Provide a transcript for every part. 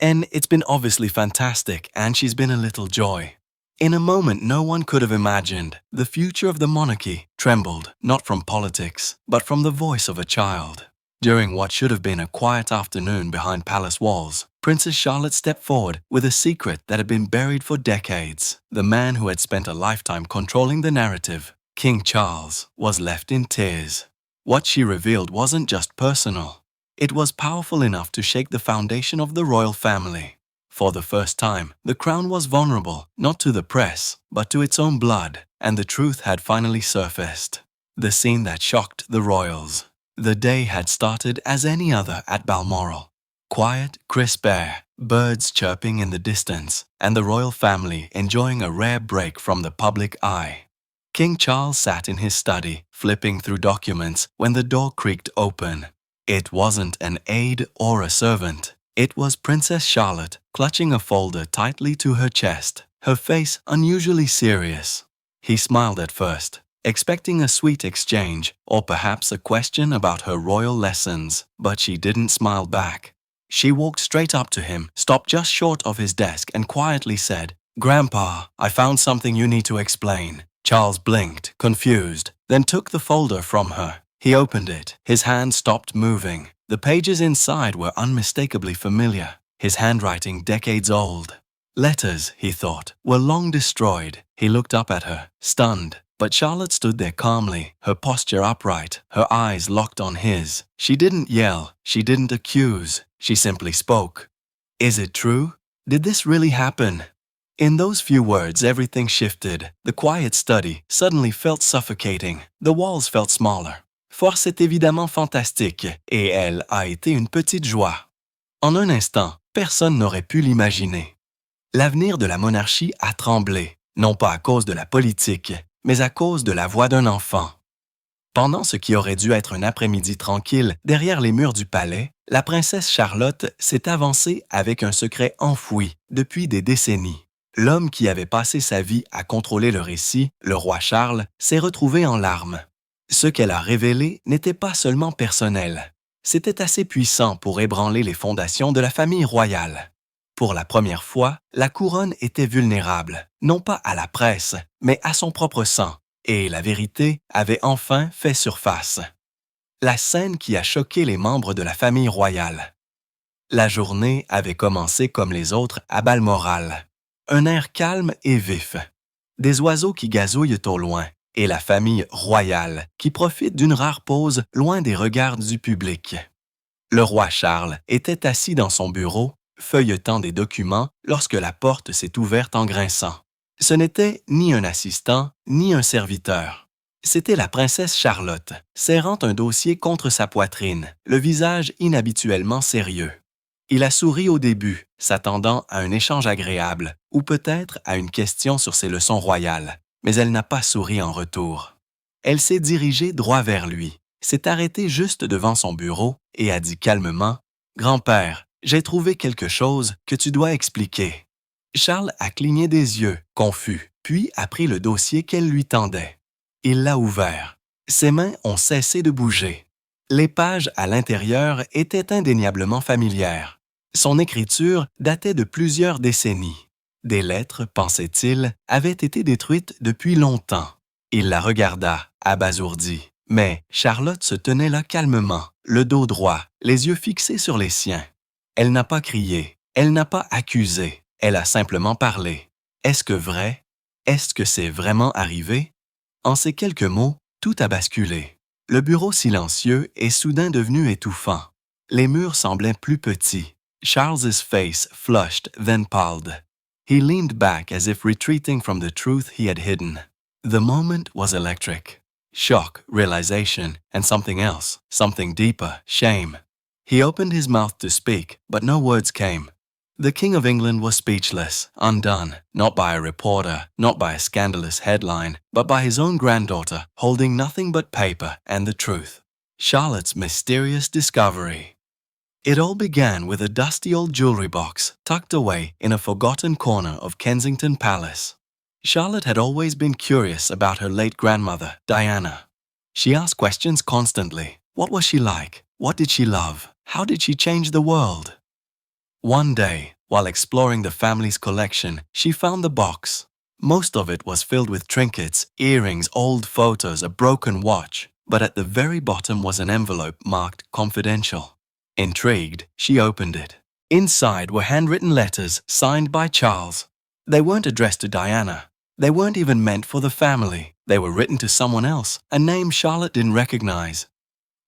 And it's been obviously fantastic, and she's been a little joy. In a moment no one could have imagined, the future of the monarchy trembled, not from politics, but from the voice of a child. During what should have been a quiet afternoon behind palace walls, Princess Charlotte stepped forward with a secret that had been buried for decades. The man who had spent a lifetime controlling the narrative, King Charles, was left in tears. What she revealed wasn't just personal. It was powerful enough to shake the foundation of the royal family. For the first time, the crown was vulnerable, not to the press, but to its own blood, and the truth had finally surfaced. The scene that shocked the royals. The day had started as any other at Balmoral. Quiet, crisp air, birds chirping in the distance, and the royal family enjoying a rare break from the public eye. King Charles sat in his study, flipping through documents when the door creaked open. It wasn't an aide or a servant. It was Princess Charlotte, clutching a folder tightly to her chest, her face unusually serious. He smiled at first, expecting a sweet exchange or perhaps a question about her royal lessons, but she didn't smile back. She walked straight up to him, stopped just short of his desk and quietly said, "Grandpa, I found something you need to explain." Charles blinked, confused, then took the folder from her. He opened it. His hand stopped moving. The pages inside were unmistakably familiar, his handwriting decades old. Letters, he thought, were long destroyed. He looked up at her, stunned, but Charlotte stood there calmly, her posture upright, her eyes locked on his. She didn't yell, she didn't accuse, she simply spoke. "Is it true? Did this really happen?" In those few words, everything shifted. The quiet study suddenly felt suffocating. The walls felt smaller. Force est évidemment fantastique, et elle a été une petite joie. En un instant, personne n'aurait pu l'imaginer. L'avenir de la monarchie a tremblé, non pas à cause de la politique, mais à cause de la voix d'un enfant. Pendant ce qui aurait dû être un après-midi tranquille derrière les murs du palais, la princesse Charlotte s'est avancée avec un secret enfoui depuis des décennies. L'homme qui avait passé sa vie à contrôler le récit, le roi Charles, s'est retrouvé en larmes. Ce qu'elle a révélé n'était pas seulement personnel. C'était assez puissant pour ébranler les fondations de la famille royale. Pour la première fois, la couronne était vulnérable, non pas à la presse, mais à son propre sang, et la vérité avait enfin fait surface. La scène qui a choqué les membres de la famille royale. La journée avait commencé comme les autres à Balmoral. Un air calme et vif. Des oiseaux qui gazouillent au loin, et la famille royale qui profite d'une rare pause loin des regards du public. Le roi Charles était assis dans son bureau, feuilletant des documents lorsque la porte s'est ouverte en grinçant. Ce n'était ni un assistant, ni un serviteur. C'était la princesse Charlotte, serrant un dossier contre sa poitrine, le visage inhabituellement sérieux. Il a souri au début, s'attendant à un échange agréable, ou peut-être à une question sur ses leçons royales, mais elle n'a pas souri en retour. Elle s'est dirigée droit vers lui, s'est arrêtée juste devant son bureau et a dit calmement « Grand-père, j'ai trouvé quelque chose que tu dois expliquer. » Charles a cligné des yeux, confus, puis a pris le dossier qu'elle lui tendait. Il l'a ouvert. Ses mains ont cessé de bouger. Les pages à l'intérieur étaient indéniablement familières. Son écriture datait de plusieurs décennies. Des lettres, pensait-il, avaient été détruites depuis longtemps. Il la regarda, abasourdi. Mais Charlotte se tenait là calmement, le dos droit, les yeux fixés sur les siens. Elle n'a pas crié, elle n'a pas accusé, elle a simplement parlé. Est-ce que vrai? Est-ce que c'est vraiment arrivé? En ces quelques mots, tout a basculé. Le bureau silencieux est soudain devenu étouffant. Les murs semblaient plus petits. Charles's face flushed, then palled. He leaned back as if retreating from the truth he had hidden. The moment was electric. Shock, realization, and something else, something deeper, shame. He opened his mouth to speak, but no words came. The King of England was speechless, undone, not by a reporter, not by a scandalous headline, but by his own granddaughter, holding nothing but paper and the truth. Charlotte's mysterious discovery. It all began with a dusty old jewelry box tucked away in a forgotten corner of Kensington Palace. Charlotte had always been curious about her late grandmother, Diana. She asked questions constantly. What was she like? What did she love? How did she change the world? One day, while exploring the family's collection, she found the box. Most of it was filled with trinkets, earrings, old photos, a broken watch, but at the very bottom was an envelope marked confidential. Intrigued, she opened it. Inside were handwritten letters signed by Charles. They weren't addressed to Diana. They weren't even meant for the family. They were written to someone else, a name Charlotte didn't recognize.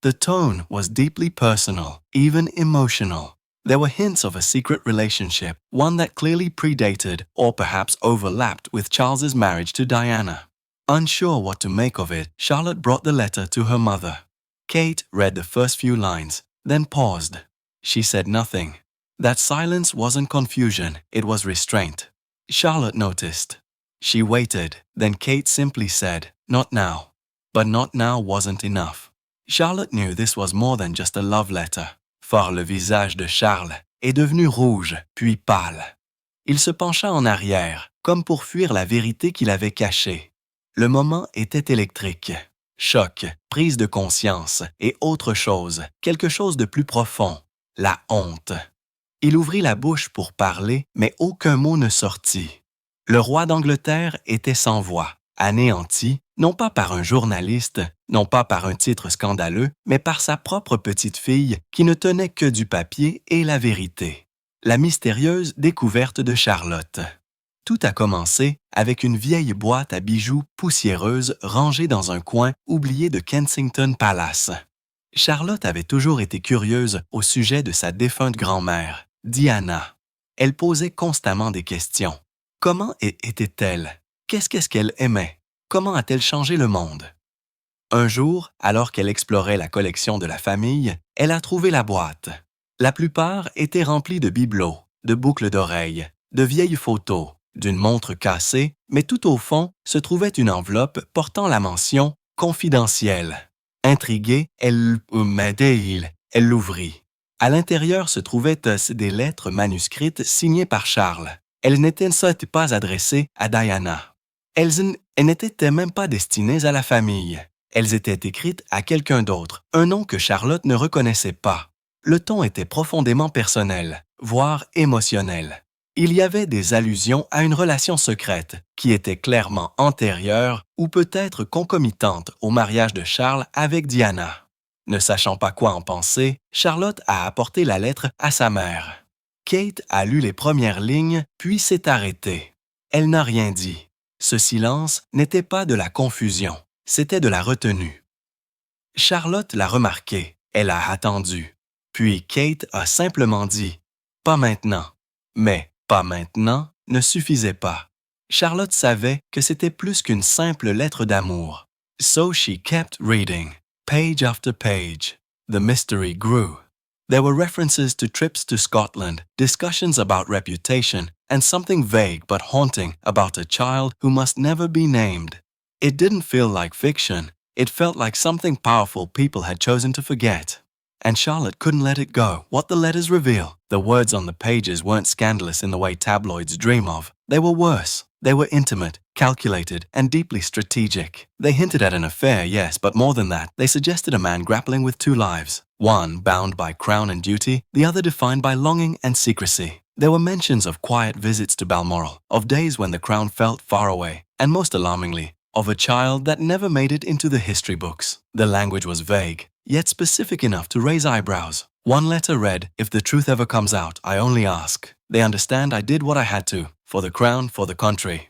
The tone was deeply personal, even emotional. There were hints of a secret relationship, one that clearly predated or perhaps overlapped with Charles's marriage to Diana. Unsure what to make of it, Charlotte brought the letter to her mother. Kate read the first few lines, then paused. She said nothing. That silence wasn't confusion, it was restraint. Charlotte noticed. She waited, then Kate simply said, "Not now." But not now wasn't enough. Charlotte knew this was more than just a love letter. For le visage de Charles est devenu rouge, puis pâle. Il se pencha en arrière, comme pour fuir la vérité qu'il avait cachée. Le moment était électrique. Choc, prise de conscience et autre chose, quelque chose de plus profond, la honte. Il ouvrit la bouche pour parler, mais aucun mot ne sortit. Le roi d'Angleterre était sans voix, anéanti, non pas par un journaliste, non pas par un titre scandaleux, mais par sa propre petite fille qui ne tenait que du papier et la vérité. La mystérieuse découverte de Charlotte. Tout a commencé avec une vieille boîte à bijoux poussiéreuse rangée dans un coin oublié de Kensington Palace. Charlotte avait toujours été curieuse au sujet de sa défunte grand-mère, Diana. Elle posait constamment des questions. Comment était-elle? Qu'est-ce qu'elle aimait? Comment a-t-elle changé le monde? Un jour, alors qu'elle explorait la collection de la famille, elle a trouvé la boîte. La plupart étaient remplis de bibelots, de boucles d'oreilles, de vieilles photos, d'une montre cassée, mais tout au fond se trouvait une enveloppe portant la mention « confidentielle ». Intriguée, elle l'ouvrit. À l'intérieur se trouvaient des lettres manuscrites signées par Charles. Elles n'étaient pas adressées à Diana. Elles n'étaient même pas destinées à la famille. Elles étaient écrites à quelqu'un d'autre, un nom que Charlotte ne reconnaissait pas. Le ton était profondément personnel, voire émotionnel. Il y avait des allusions à une relation secrète qui était clairement antérieure ou peut-être concomitante au mariage de Charles avec Diana. Ne sachant pas quoi en penser, Charlotte a apporté la lettre à sa mère. Kate a lu les premières lignes, puis s'est arrêtée. Elle n'a rien dit. Ce silence n'était pas de la confusion, c'était de la retenue. Charlotte l'a remarqué, elle a attendu. Puis Kate a simplement dit « Pas maintenant ». Mais « pas maintenant » ne suffisait pas. Charlotte savait que c'était plus qu'une simple lettre d'amour. So she kept reading, page after page. The mystery grew. There were references to trips to Scotland, discussions about reputation, and something vague but haunting about a child who must never be named. It didn't feel like fiction. It felt like something powerful people had chosen to forget. And Charlotte couldn't let it go. What the letters reveal. The words on the pages weren't scandalous in the way tabloids dream of. They were worse. They were intimate, calculated, and deeply strategic. They hinted at an affair, yes, but more than that, they suggested a man grappling with two lives. One bound by crown and duty, the other defined by longing and secrecy. There were mentions of quiet visits to Balmoral, of days when the crown felt far away, and most alarmingly, of a child that never made it into the history books. The language was vague, yet specific enough to raise eyebrows. One letter read, "If the truth ever comes out, I only ask. They understand I did what I had to, for the crown, for the country."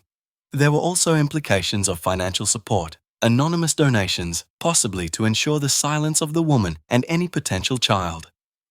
There were also implications of financial support, anonymous donations, possibly to ensure the silence of the woman and any potential child.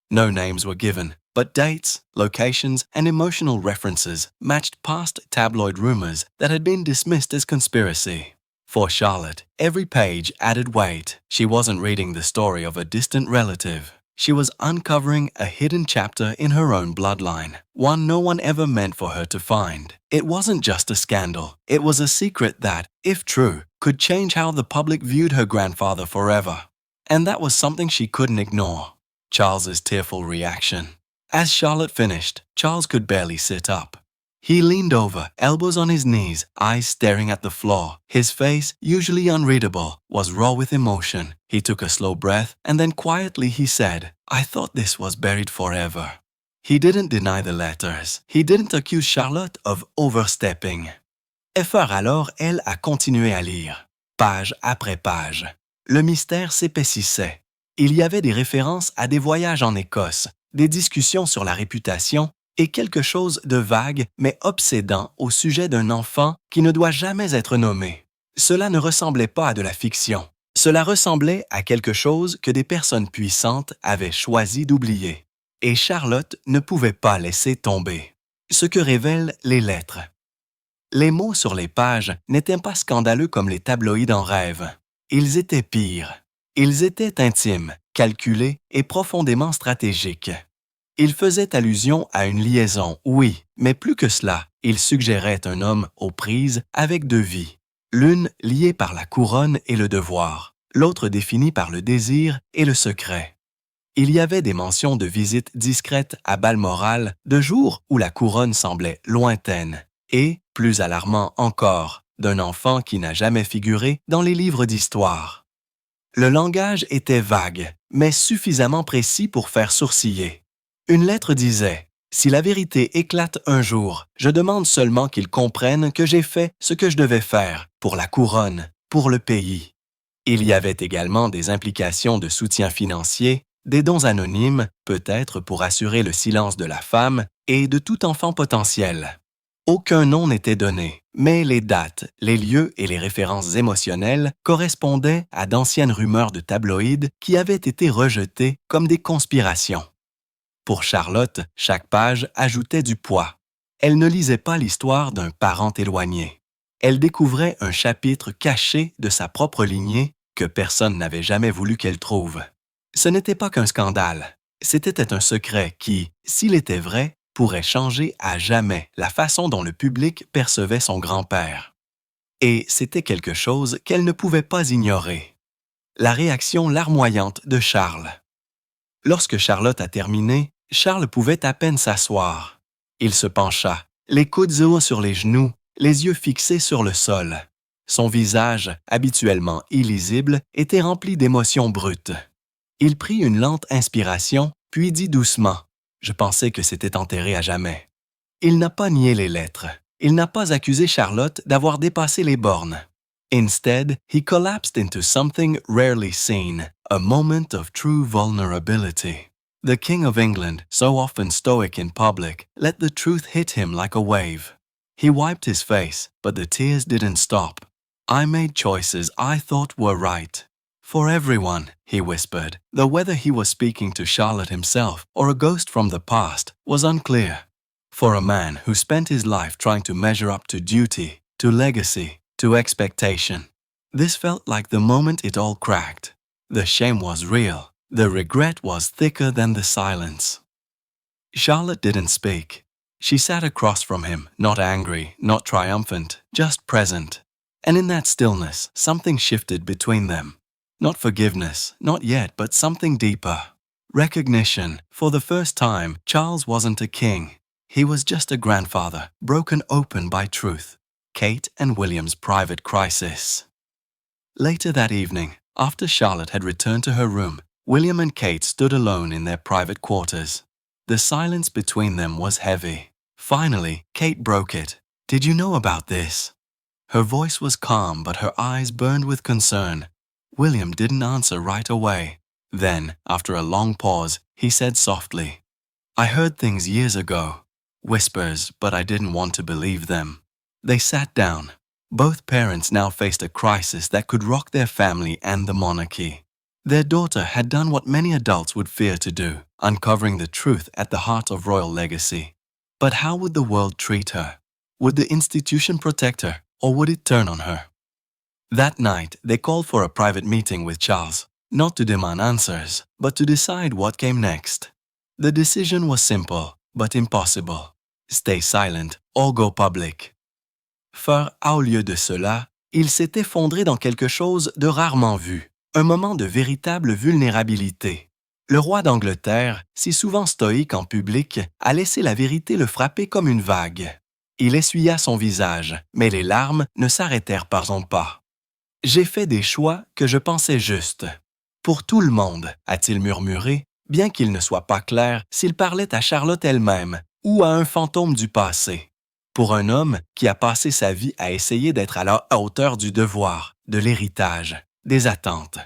No names were given, but dates, locations, and emotional references matched past tabloid rumors that had been dismissed as conspiracy. For Charlotte, every page added weight. She wasn't reading the story of a distant relative. She was uncovering a hidden chapter in her own bloodline, one no one ever meant for her to find. It wasn't just a scandal. It was a secret that, if true, could change how the public viewed her grandfather forever. And that was something she couldn't ignore. Charles's tearful reaction. As Charlotte finished, Charles could barely sit up. He leaned over, elbows on his knees, eyes staring at the floor. His face, usually unreadable, was raw with emotion. He took a slow breath, and then quietly he said, "I thought this was buried forever." He didn't deny the letters. He didn't accuse Charlotte of overstepping. Effort alors, elle, a continué à lire, page après page. Le mystère s'épaississait. Il y avait des références à des voyages en Écosse, des discussions sur la réputation et quelque chose de vague mais obsédant au sujet d'un enfant qui ne doit jamais être nommé. Cela ne ressemblait pas à de la fiction. Cela ressemblait à quelque chose que des personnes puissantes avaient choisi d'oublier. Et Charlotte ne pouvait pas laisser tomber. Ce que révèlent les lettres. Les mots sur les pages n'étaient pas scandaleux comme les tabloïds en rêve. Ils étaient pires. Ils étaient intimes, calculés et profondément stratégiques. Ils faisaient allusion à une liaison, oui, mais plus que cela, ils suggéraient un homme aux prises avec deux vies. L'une liée par la couronne et le devoir, l'autre définie par le désir et le secret. Il y avait des mentions de visites discrètes à Balmoral de jours où la couronne semblait lointaine et, plus alarmant encore, d'un enfant qui n'a jamais figuré dans les livres d'histoire. Le langage était vague, mais suffisamment précis pour faire sourciller. Une lettre disait « Si la vérité éclate un jour, je demande seulement qu'ils comprennent que j'ai fait ce que je devais faire pour la couronne, pour le pays. » Il y avait également des implications de soutien financier, des dons anonymes, peut-être pour assurer le silence de la femme et de tout enfant potentiel. Aucun nom n'était donné, mais les dates, les lieux et les références émotionnelles correspondaient à d'anciennes rumeurs de tabloïds qui avaient été rejetées comme des conspirations. Pour Charlotte, chaque page ajoutait du poids. Elle ne lisait pas l'histoire d'un parent éloigné. Elle découvrait un chapitre caché de sa propre lignée que personne n'avait jamais voulu qu'elle trouve. Ce n'était pas qu'un scandale, c'était un secret qui, s'il était vrai, pourrait changer à jamais la façon dont le public percevait son grand-père. Et c'était quelque chose qu'elle ne pouvait pas ignorer. La réaction larmoyante de Charles. Lorsque Charlotte a terminé, Charles pouvait à peine s'asseoir. Il se pencha, les coudes hauts sur les genoux, les yeux fixés sur le sol. Son visage, habituellement illisible, était rempli d'émotions brutes. Il prit une lente inspiration, puis dit doucement « Je pensais que c'était enterré à jamais. » Il n'a pas nié les lettres. Il n'a pas accusé Charlotte d'avoir dépassé les bornes. Instead, he collapsed into something rarely seen, a moment of true vulnerability. The King of England, so often stoic in public, let the truth hit him like a wave. He wiped his face, but the tears didn't stop. I made choices I thought were right. For everyone, he whispered, though whether he was speaking to Charlotte himself or a ghost from the past was unclear. For a man who spent his life trying to measure up to duty, to legacy, to expectation, this felt like the moment it all cracked. The shame was real. The regret was thicker than the silence. Charlotte didn't speak. She sat across from him, not angry, not triumphant, just present. And in that stillness, something shifted between them. Not forgiveness, not yet, but something deeper. Recognition. For the first time, Charles wasn't a king. He was just a grandfather, broken open by truth. Kate and William's private crisis. Later that evening, after Charlotte had returned to her room, William and Kate stood alone in their private quarters. The silence between them was heavy. Finally, Kate broke it. "Did you know about this?" Her voice was calm, but her eyes burned with concern. William didn't answer right away. Then, after a long pause, he said softly, "I heard things years ago. Whispers, but I didn't want to believe them." They sat down. Both parents now faced a crisis that could rock their family and the monarchy. Their daughter had done what many adults would fear to do, uncovering the truth at the heart of royal legacy. But how would the world treat her? Would the institution protect her, or would it turn on her? That night, they called for a private meeting with Charles, not to demand answers, but to decide what came next. The decision was simple, but impossible. Stay silent or go public. Faire au lieu de cela, il s'est effondré dans quelque chose de rarement vu. Un moment de véritable vulnérabilité. Le roi d'Angleterre, si souvent stoïque en public, a laissé la vérité le frapper comme une vague. Il essuya son visage, mais les larmes ne s'arrêtèrent pas. « J'ai fait des choix que je pensais justes. Pour tout le monde, a-t-il murmuré, bien qu'il ne soit pas clair s'il parlait à Charlotte elle-même ou à un fantôme du passé. Pour un homme qui a passé sa vie à essayer d'être à la hauteur du devoir, de l'héritage, des attentes.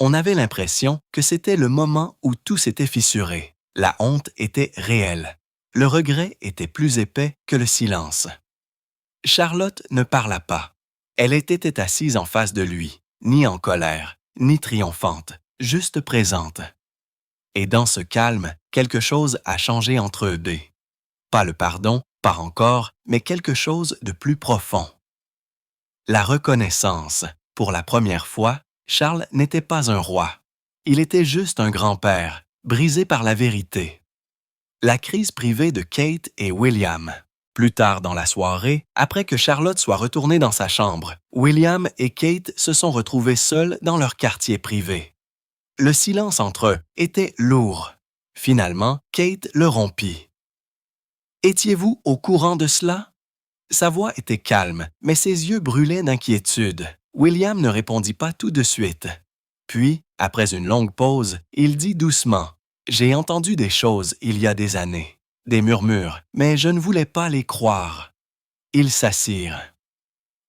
On avait l'impression que c'était le moment où tout s'était fissuré. La honte était réelle. Le regret était plus épais que le silence. Charlotte ne parla pas. Elle était assise en face de lui, ni en colère, ni triomphante, juste présente. Et dans ce calme, quelque chose a changé entre eux deux. Pas le pardon, pas encore, mais quelque chose de plus profond. La reconnaissance. Pour la première fois, Charles n'était pas un roi. Il était juste un grand-père, brisé par la vérité. La crise privée de Kate et William. Plus tard dans la soirée, après que Charlotte soit retournée dans sa chambre, William et Kate se sont retrouvés seuls dans leur quartier privé. Le silence entre eux était lourd. Finalement, Kate le rompit. « Étiez-vous au courant de cela? » Sa voix était calme, mais ses yeux brûlaient d'inquiétude. William ne répondit pas tout de suite. Puis, après une longue pause, il dit doucement « J'ai entendu des choses il y a des années, des murmures, mais je ne voulais pas les croire. » Ils s'assirent.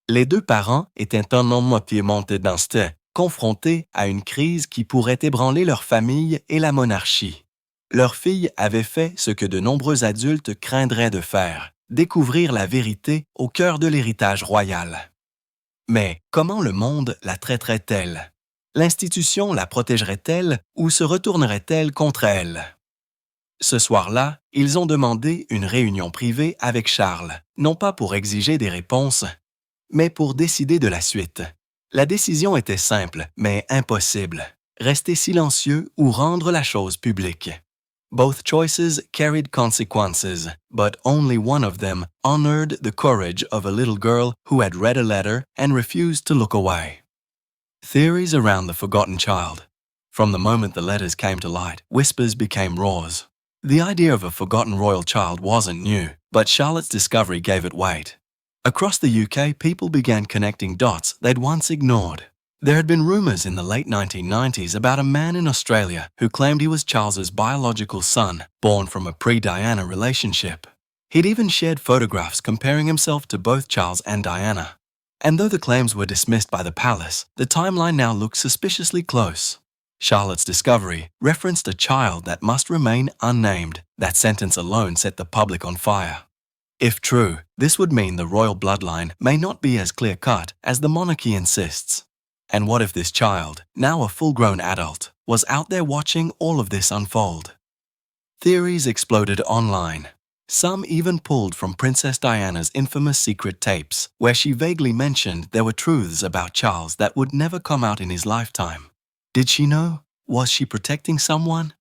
Les deux parents étaient un homme d'instinct, confrontés à une crise qui pourrait ébranler leur famille et la monarchie. Leur fille avait fait ce que de nombreux adultes craindraient de faire, découvrir la vérité au cœur de l'héritage royal. Mais comment le monde la traiterait-elle? L'institution la protégerait-elle ou se retournerait-elle contre elle? Ce soir-là, ils ont demandé une réunion privée avec Charles, non pas pour exiger des réponses, mais pour décider de la suite. La décision était simple, mais impossible. Rester silencieux ou rendre la chose publique. Both choices carried consequences, but only one of them honored the courage of a little girl who had read a letter and refused to look away. Theories around the forgotten child. From the moment the letters came to light, whispers became roars. The idea of a forgotten royal child wasn't new, but Charlotte's discovery gave it weight. Across the UK, people began connecting dots they'd once ignored. There had been rumours in the late 1990s about a man in Australia who claimed he was Charles's biological son, born from a pre-Diana relationship. He'd even shared photographs comparing himself to both Charles and Diana. And though the claims were dismissed by the palace, the timeline now looked suspiciously close. Charlotte's discovery referenced a child that must remain unnamed. That sentence alone set the public on fire. If true, this would mean the royal bloodline may not be as clear-cut as the monarchy insists. And what if this child, now a full-grown adult, was out there watching all of this unfold? Theories exploded online. Some even pulled from Princess Diana's infamous secret tapes, where she vaguely mentioned there were truths about Charles that would never come out in his lifetime. Did she know? Was she protecting someone?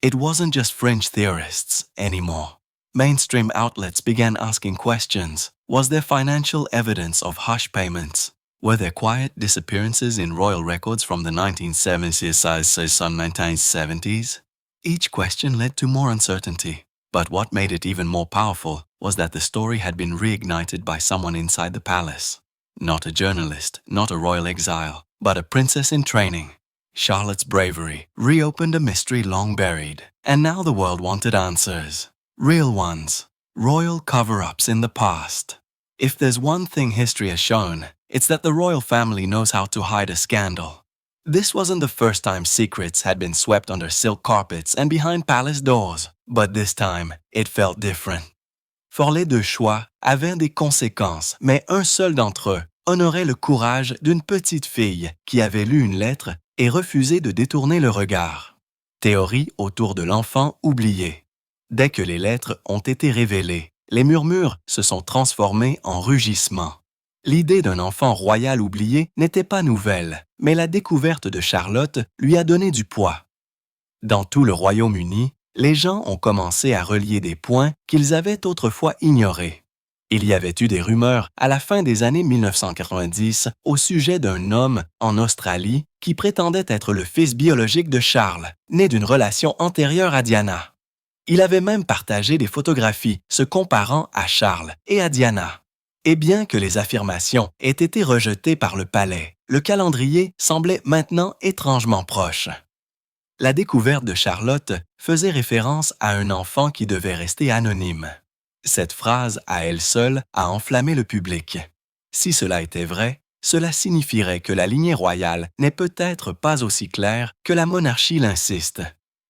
It wasn't just fringe theorists anymore. Mainstream outlets began asking questions. Was there financial evidence of hush payments? Were there quiet disappearances in royal records from the 1970s and 1970s? Each question led to more uncertainty. But what made it even more powerful was that the story had been reignited by someone inside the palace. Not a journalist, not a royal exile, but a princess in training. Charlotte's bravery reopened a mystery long buried, and now the world wanted answers. Real ones. Royal cover-ups in the past. If there's one thing history has shown, it's that the royal family knows how to hide a scandal. This wasn't the first time secrets had been swept under silk carpets and behind palace doors, but this time, it felt different. For les deux choix avaient des conséquences, mais un seul d'entre eux honorait le courage d'une petite fille qui avait lu une lettre et refusé de détourner le regard. Théorie autour de l'enfant oublié. Dès que les lettres ont été révélées, les murmures se sont transformés en rugissements. L'idée d'un enfant royal oublié n'était pas nouvelle, mais la découverte de Charlotte lui a donné du poids. Dans tout le Royaume-Uni, les gens ont commencé à relier des points qu'ils avaient autrefois ignorés. Il y avait eu des rumeurs à la fin des années 1990 au sujet d'un homme en Australie qui prétendait être le fils biologique de Charles, né d'une relation antérieure à Diana. Il avait même partagé des photographies se comparant à Charles et à Diana. Et bien que les affirmations aient été rejetées par le palais, le calendrier semblait maintenant étrangement proche. La découverte de Charlotte faisait référence à un enfant qui devait rester anonyme. Cette phrase, à elle seule, a enflammé le public. Si cela était vrai, cela signifierait que la lignée royale n'est peut-être pas aussi claire que la monarchie l'insiste.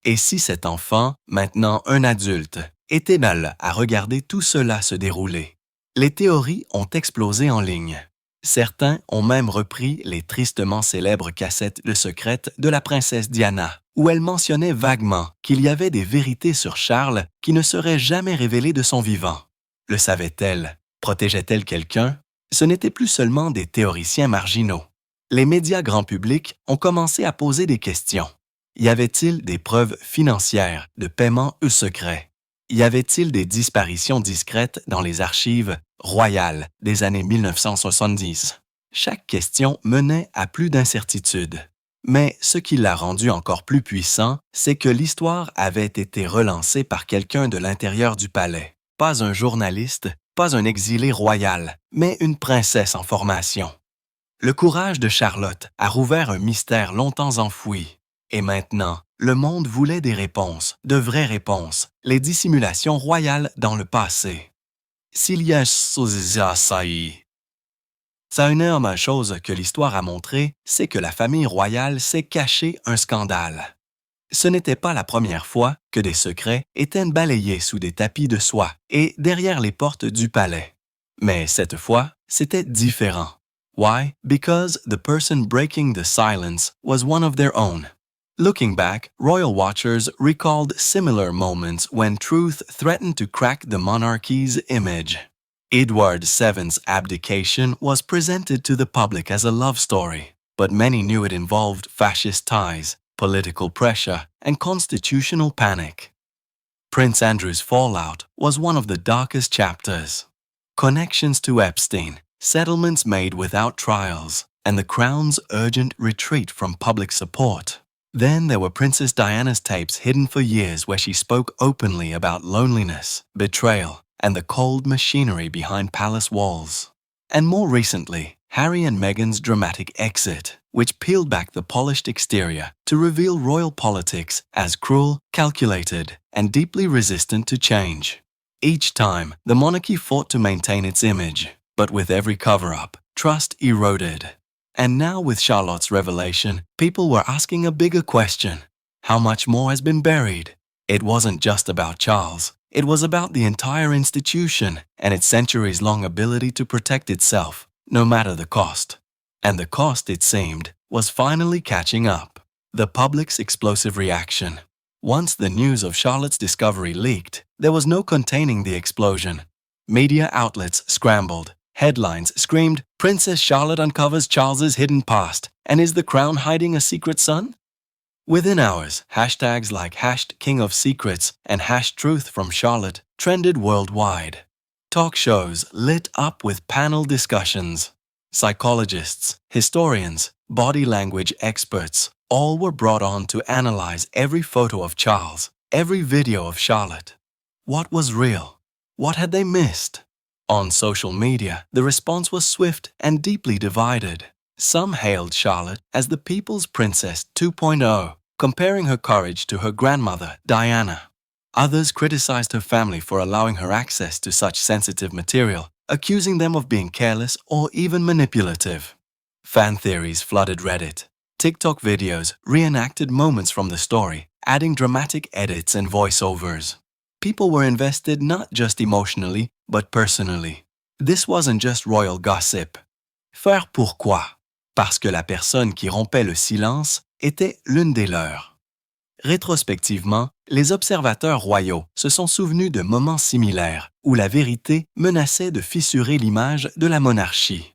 Et si cet enfant, maintenant un adulte, était là à regarder tout cela se dérouler? Les théories ont explosé en ligne. Certains ont même repris les tristement célèbres cassettes de secrètes de la princesse Diana, où elle mentionnait vaguement qu'il y avait des vérités sur Charles qui ne seraient jamais révélées de son vivant. Le savait-elle? Protégeait-elle quelqu'un? Ce n'était plus seulement des théoriciens marginaux. Les médias grand public ont commencé à poser des questions. Y avait-il des preuves financières de paiements secrets? Y avait-il des disparitions discrètes dans les archives royales des années 1970? Chaque question menait à plus d'incertitudes. Mais ce qui l'a rendu encore plus puissant, c'est que l'histoire avait été relancée par quelqu'un de l'intérieur du palais. Pas un journaliste, pas un exilé royal, mais une princesse en formation. Le courage de Charlotte a rouvert un mystère longtemps enfoui. Et maintenant, le monde voulait des réponses, de vraies réponses, les dissimulations royales dans le passé. S'il y a ça une énorme chose que l'histoire a montré, c'est que la famille royale s'est caché un scandale. Ce n'était pas la première fois que des secrets étaient balayés sous des tapis de soie et derrière les portes du palais. Mais cette fois, c'était différent. Why? Because the person breaking the silence was one of their own. Looking back, royal watchers recalled similar moments when truth threatened to crack the monarchy's image. Edward VII's abdication was presented to the public as a love story, but many knew it involved fascist ties, political pressure, and constitutional panic. Prince Andrew's fallout was one of the darkest chapters. Connections to Epstein, settlements made without trials, and the Crown's urgent retreat from public support. Then there were Princess Diana's tapes hidden for years where she spoke openly about loneliness, betrayal, and the cold machinery behind palace walls. And more recently, Harry and Meghan's dramatic exit, which peeled back the polished exterior to reveal royal politics as cruel, calculated, and deeply resistant to change. Each time, the monarchy fought to maintain its image, but with every cover-up, trust eroded. And now with Charlotte's revelation, people were asking a bigger question. How much more has been buried? It wasn't just about Charles. It was about the entire institution and its centuries-long ability to protect itself, no matter the cost. And the cost, it seemed, was finally catching up. The public's explosive reaction. Once the news of Charlotte's discovery leaked, there was no containing the explosion. Media outlets scrambled. Headlines screamed, "Princess Charlotte uncovers Charles's hidden past, and is the crown hiding a secret son?" Within hours, hashtags like #KingOfSecrets and #Truth from Charlotte trended worldwide. Talk shows lit up with panel discussions. Psychologists, historians, body language experts, all were brought on to analyze every photo of Charles, every video of Charlotte. What was real? What had they missed? On social media, the response was swift and deeply divided. Some hailed Charlotte as the People's Princess 2.0, comparing her courage to her grandmother, Diana. Others criticized her family for allowing her access to such sensitive material, accusing them of being careless or even manipulative. Fan theories flooded Reddit. TikTok videos reenacted moments from the story, adding dramatic edits and voiceovers. People were invested not just emotionally, but personally. This wasn't just royal gossip. Faire pourquoi? Parce que la personne qui rompait le silence était l'une des leurs. Rétrospectivement, les observateurs royaux se sont souvenus de moments similaires où la vérité menaçait de fissurer l'image de la monarchie.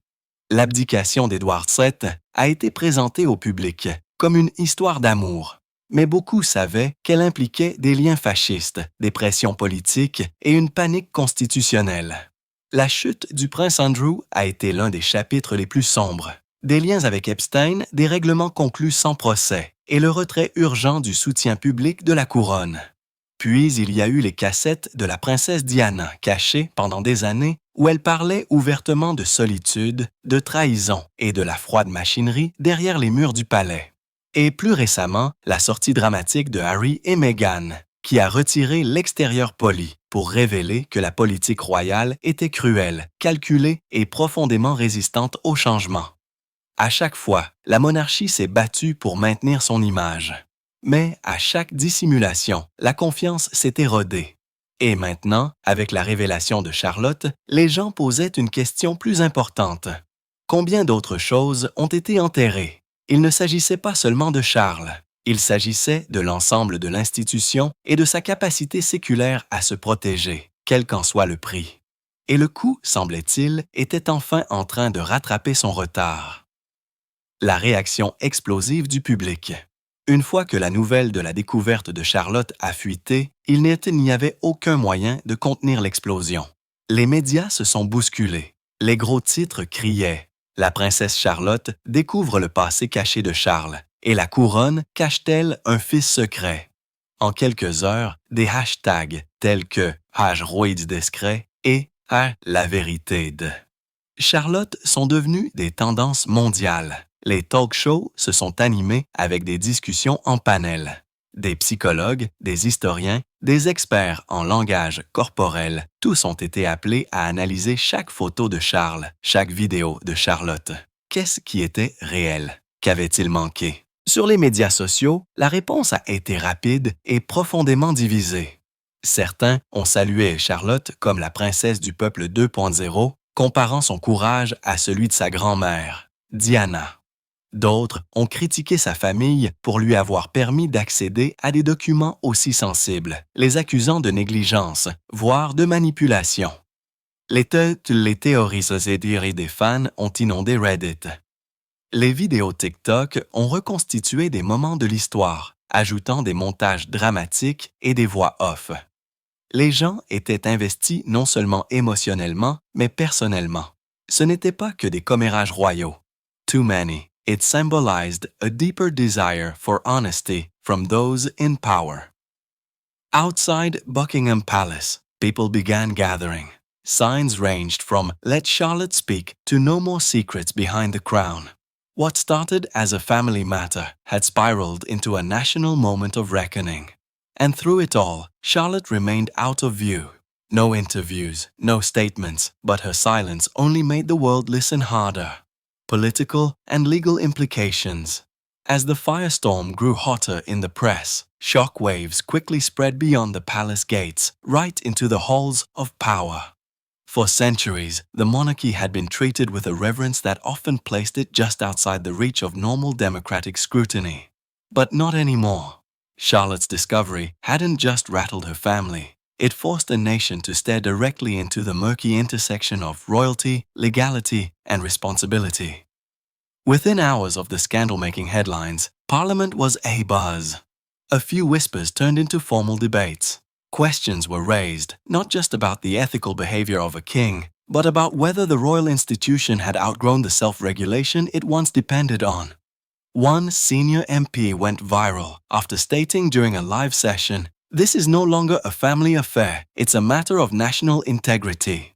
L'abdication d'Édouard VII a été présentée au public comme une histoire d'amour. Mais beaucoup savaient qu'elle impliquait des liens fascistes, des pressions politiques et une panique constitutionnelle. La chute du prince Andrew a été l'un des chapitres les plus sombres. Des liens avec Epstein, des règlements conclus sans procès et le retrait urgent du soutien public de la couronne. Puis il y a eu les cassettes de la princesse Diana cachées pendant des années où elle parlait ouvertement de solitude, de trahison et de la froide machinerie derrière les murs du palais. Et plus récemment, la sortie dramatique de Harry et Meghan, qui a retiré l'extérieur poli pour révéler que la politique royale était cruelle, calculée et profondément résistante au changement. À chaque fois, la monarchie s'est battue pour maintenir son image. Mais à chaque dissimulation, la confiance s'est érodée. Et maintenant, avec la révélation de Charlotte, les gens posaient une question plus importante. Combien d'autres choses ont été enterrées? Il ne s'agissait pas seulement de Charles. Il s'agissait de l'ensemble de l'institution et de sa capacité séculaire à se protéger, quel qu'en soit le prix. Et le coup, semblait-il, était enfin en train de rattraper son retard. La réaction explosive du public. Une fois que la nouvelle de la découverte de Charlotte a fuité, il n'y avait aucun moyen de contenir l'explosion. Les médias se sont bousculés. Les gros titres criaient « La princesse Charlotte découvre le passé caché de Charles et la couronne cache-t-elle un fils secret ?» En quelques heures, des hashtags tels que « #RoidsDiscret » et « La vérité de » Charlotte sont devenus des tendances mondiales. Les talk shows se sont animés avec des discussions en panel. Des psychologues, des historiens, des experts en langage corporel, tous ont été appelés à analyser chaque photo de Charles, chaque vidéo de Charlotte. Qu'est-ce qui était réel? Qu'avait-il manqué? Sur les médias sociaux, la réponse a été rapide et profondément divisée. Certains ont salué Charlotte comme la princesse du peuple 2.0, comparant son courage à celui de sa grand-mère, Diana. D'autres ont critiqué sa famille pour lui avoir permis d'accéder à des documents aussi sensibles, les accusant de négligence, voire de manipulation. Les théories sociétales des fans ont inondé Reddit. Les vidéos TikTok ont reconstitué des moments de l'histoire, ajoutant des montages dramatiques et des voix off. Les gens étaient investis non seulement émotionnellement, mais personnellement. Ce n'étaient pas que des commérages royaux. Too many. It symbolized a deeper desire for honesty from those in power. Outside Buckingham Palace, people began gathering. Signs ranged from "Let Charlotte speak" to "No more secrets behind the crown." What started as a family matter had spiraled into a national moment of reckoning. And through it all, Charlotte remained out of view. No interviews, no statements, but her silence only made the world listen harder. Political and legal implications. As the firestorm grew hotter in the press, shock waves quickly spread beyond the palace gates, right into the halls of power. For centuries, the monarchy had been treated with a reverence that often placed it just outside the reach of normal democratic scrutiny. But not anymore. Charlotte's discovery hadn't just rattled her family. It forced a nation to stare directly into the murky intersection of royalty, legality, and responsibility. Within hours of the scandal-making headlines, Parliament was abuzz. A few whispers turned into formal debates. Questions were raised, not just about the ethical behavior of a king, but about whether the royal institution had outgrown the self-regulation it once depended on. One senior MP went viral after stating during a live session, "This is no longer a family affair, it's a matter of national integrity."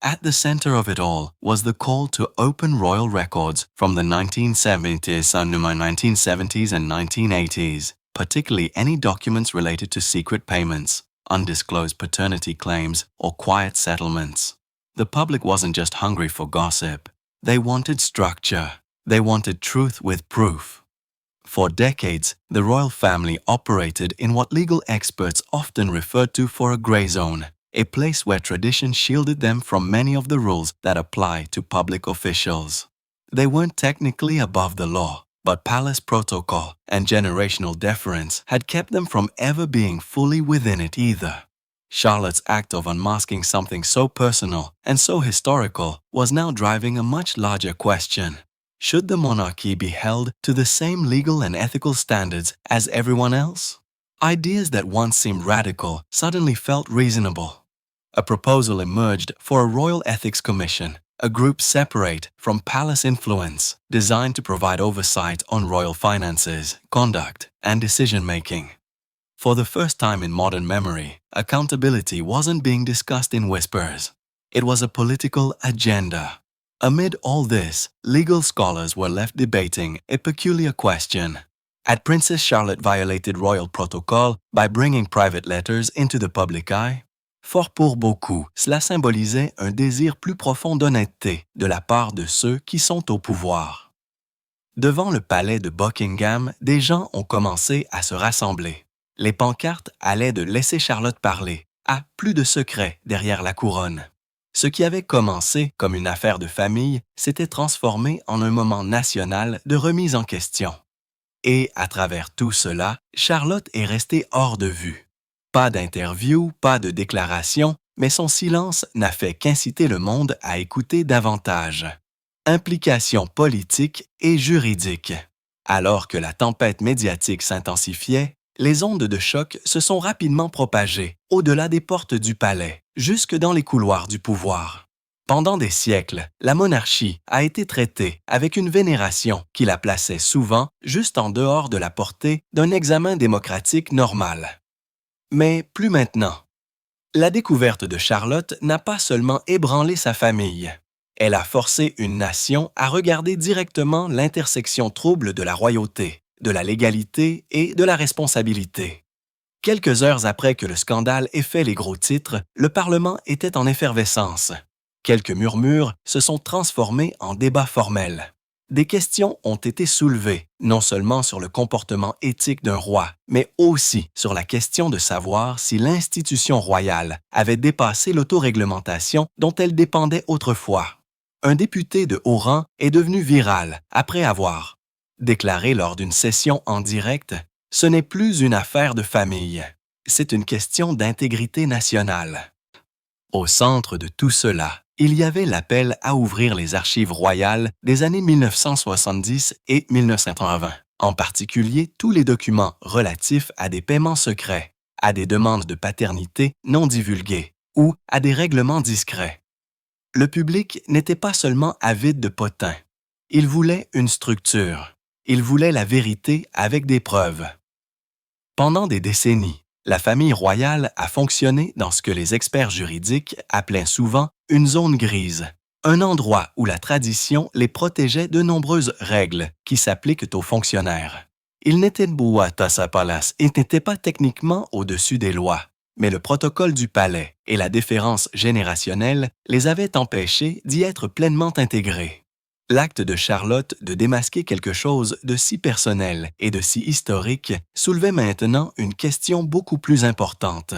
At the center of it all was the call to open royal records from the 1970s and 1980s, particularly any documents related to secret payments, undisclosed paternity claims, or quiet settlements. The public wasn't just hungry for gossip. They wanted structure. They wanted truth with proof. For decades, the royal family operated in what legal experts often referred to for a gray zone, a place where tradition shielded them from many of the rules that apply to public officials. They weren't technically above the law, but palace protocol and generational deference had kept them from ever being fully within it either. Charlotte's act of unmasking something so personal and so historical was now driving a much larger question. Should the monarchy be held to the same legal and ethical standards as everyone else? Ideas that once seemed radical suddenly felt reasonable. A proposal emerged for a royal ethics commission, a group separate from palace influence, designed to provide oversight on royal finances, conduct, and decision-making. For the first time in modern memory, accountability wasn't being discussed in whispers. It was a political agenda. Amid all this, legal scholars were left debating a peculiar question. Had Princess Charlotte violated royal protocol by bringing private letters into the public eye? Fort pour beaucoup, cela symbolisait un désir plus profond d'honnêteté de la part de ceux qui sont au pouvoir. Devant le palais de Buckingham, des gens ont commencé à se rassembler. Les pancartes allaient de laisser Charlotte parler à plus de secrets derrière la couronne. Ce qui avait commencé comme une affaire de famille s'était transformé en un moment national de remise en question. Et à travers tout cela, Charlotte est restée hors de vue. Pas d'interview, pas de déclaration, mais son silence n'a fait qu'inciter le monde à écouter davantage. Implications politiques et juridiques. Alors que la tempête médiatique s'intensifiait, les ondes de choc se sont rapidement propagées au-delà des portes du palais, jusque dans les couloirs du pouvoir. Pendant des siècles, la monarchie a été traitée avec une vénération qui la plaçait souvent juste en dehors de la portée d'un examen démocratique normal. Mais plus maintenant. La découverte de Charlotte n'a pas seulement ébranlé sa famille. Elle a forcé une nation à regarder directement l'intersection trouble de la royauté, de la légalité et de la responsabilité. Quelques heures après que le scandale ait fait les gros titres, le Parlement était en effervescence. Quelques murmures se sont transformés en débats formels. Des questions ont été soulevées, non seulement sur le comportement éthique d'un roi, mais aussi sur la question de savoir si l'institution royale avait dépassé l'autoréglementation dont elle dépendait autrefois. Un député de haut rang est devenu viral après avoir déclaré lors d'une session en direct « Ce n'est plus une affaire de famille, c'est une question d'intégrité nationale ». Au centre de tout cela, il y avait l'appel à ouvrir les archives royales des années 1970 et 1920, en particulier tous les documents relatifs à des paiements secrets, à des demandes de paternité non divulguées ou à des règlements discrets. Le public n'était pas seulement avide de potins. Il voulait une structure. Il voulait la vérité avec des preuves. Pendant des décennies, la famille royale a fonctionné dans ce que les experts juridiques appelaient souvent une zone grise, un endroit où la tradition les protégeait de nombreuses règles qui s'appliquent aux fonctionnaires. Ils n'étaient pas techniquement au-dessus des lois, mais le protocole du palais et la déférence générationnelle les avaient empêchés d'y être pleinement intégrés. L'acte de Charlotte de démasquer quelque chose de si personnel et de si historique soulevait maintenant une question beaucoup plus importante.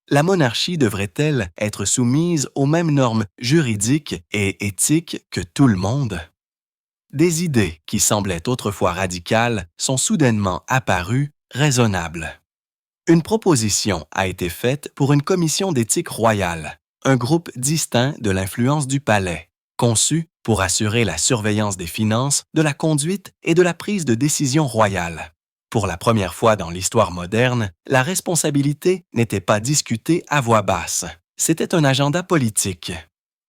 La monarchie devrait-elle être soumise aux mêmes normes juridiques et éthiques que tout le monde? Des idées qui semblaient autrefois radicales sont soudainement apparues raisonnables. Une proposition a été faite pour une commission d'éthique royale, un groupe distinct de l'influence du palais, conçu pour assurer la surveillance des finances, de la conduite et de la prise de décision royale. Pour la première fois dans l'histoire moderne, la responsabilité n'était pas discutée à voix basse. C'était un agenda politique.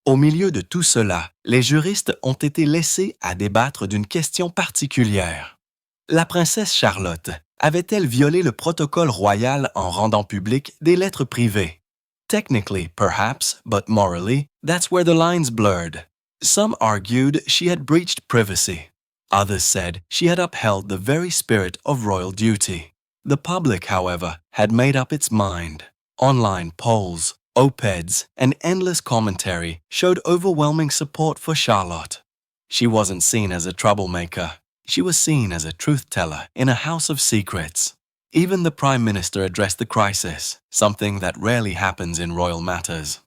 Au milieu de tout cela, les juristes ont été laissés à débattre d'une question particulière. La princesse Charlotte avait-elle violé le protocole royal en rendant publiques des lettres privées? Technically, perhaps, but morally, that's where the lines blurred. Some argued she had breached privacy. Others said she had upheld the very spirit of royal duty. The public, however, had made up its mind. Online polls, op-eds, and endless commentary showed overwhelming support for Charlotte. She wasn't seen as a troublemaker. She was seen as a truth-teller in a house of secrets. Even the Prime Minister addressed the crisis, something that rarely happens in royal matters.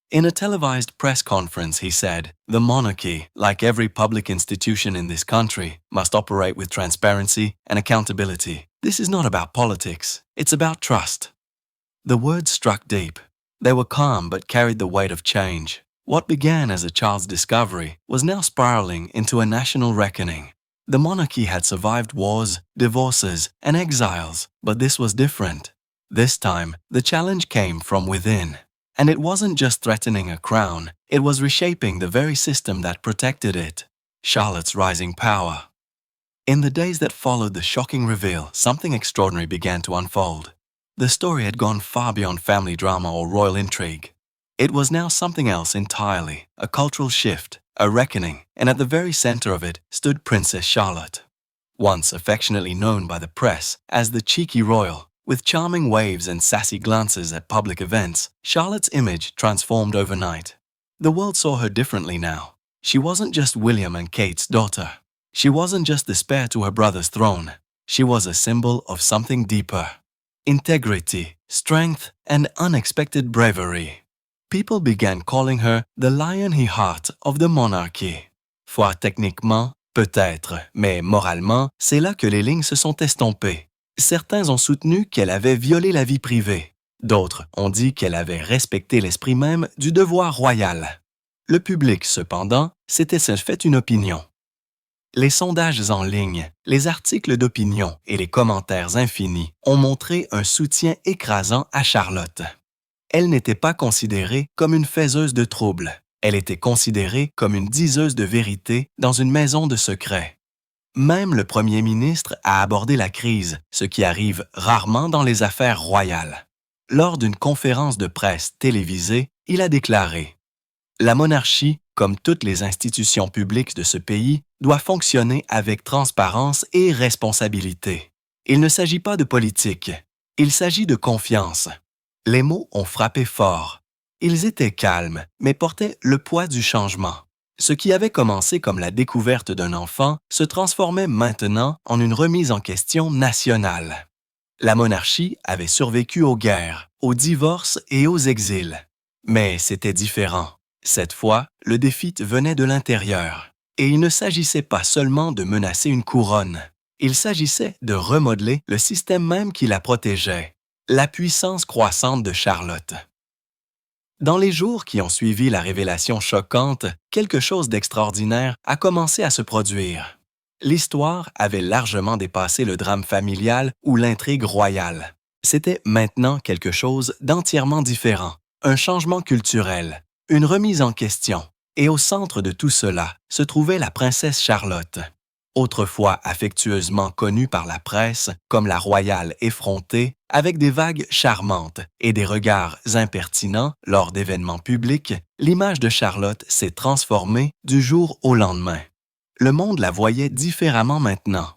In a televised press conference, he said, "The monarchy, like every public institution in this country, must operate with transparency and accountability. This is not about politics, it's about trust." The words struck deep. They were calm but carried the weight of change. What began as a child's discovery was now spiraling into a national reckoning. The monarchy had survived wars, divorces, and exiles, but this was different. This time, the challenge came from within. And it wasn't just threatening a crown, it was reshaping the very system that protected it. Charlotte's rising power. In the days that followed the shocking reveal, something extraordinary began to unfold. The story had gone far beyond family drama or royal intrigue. It was now something else entirely, a cultural shift, a reckoning, and at the very center of it stood Princess Charlotte. Once affectionately known by the press as the cheeky royal, with charming waves and sassy glances at public events, Charlotte's image transformed overnight. The world saw her differently now. She wasn't just William and Kate's daughter. She wasn't just the spare to her brother's throne. She was a symbol of something deeper: integrity, strength, and unexpected bravery. People began calling her the Lion Heart of the monarchy. Foi techniquement, peut-être, mais moralement, c'est là que les lignes se sont estompées. Certains ont soutenu qu'elle avait violé la vie privée. D'autres ont dit qu'elle avait respecté l'esprit même du devoir royal. Le public, cependant, s'était fait une opinion. Les sondages en ligne, les articles d'opinion et les commentaires infinis ont montré un soutien écrasant à Charlotte. Elle n'était pas considérée comme une faiseuse de troubles. Elle était considérée comme une diseuse de vérité dans une maison de secret. Même le premier ministre a abordé la crise, ce qui arrive rarement dans les affaires royales. Lors d'une conférence de presse télévisée, il a déclaré: « La monarchie, comme toutes les institutions publiques de ce pays, doit fonctionner avec transparence et responsabilité. Il ne s'agit pas de politique, il s'agit de confiance. » Les mots ont frappé fort. Ils étaient calmes, mais portaient le poids du changement. Ce qui avait commencé comme la découverte d'un enfant se transformait maintenant en une remise en question nationale. La monarchie avait survécu aux guerres, aux divorces et aux exils. Mais c'était différent. Cette fois, le défi venait de l'intérieur. Et il ne s'agissait pas seulement de menacer une couronne. Il s'agissait de remodeler le système même qui la protégeait. La puissance croissante de Charlotte. Dans les jours qui ont suivi la révélation choquante, quelque chose d'extraordinaire a commencé à se produire. L'histoire avait largement dépassé le drame familial ou l'intrigue royale. C'était maintenant quelque chose d'entièrement différent, un changement culturel, une remise en question. Et au centre de tout cela se trouvait la princesse Charlotte. Autrefois affectueusement connue par la presse comme la royale effrontée, avec des vagues charmantes et des regards impertinents lors d'événements publics, l'image de Charlotte s'est transformée du jour au lendemain. Le monde la voyait différemment maintenant.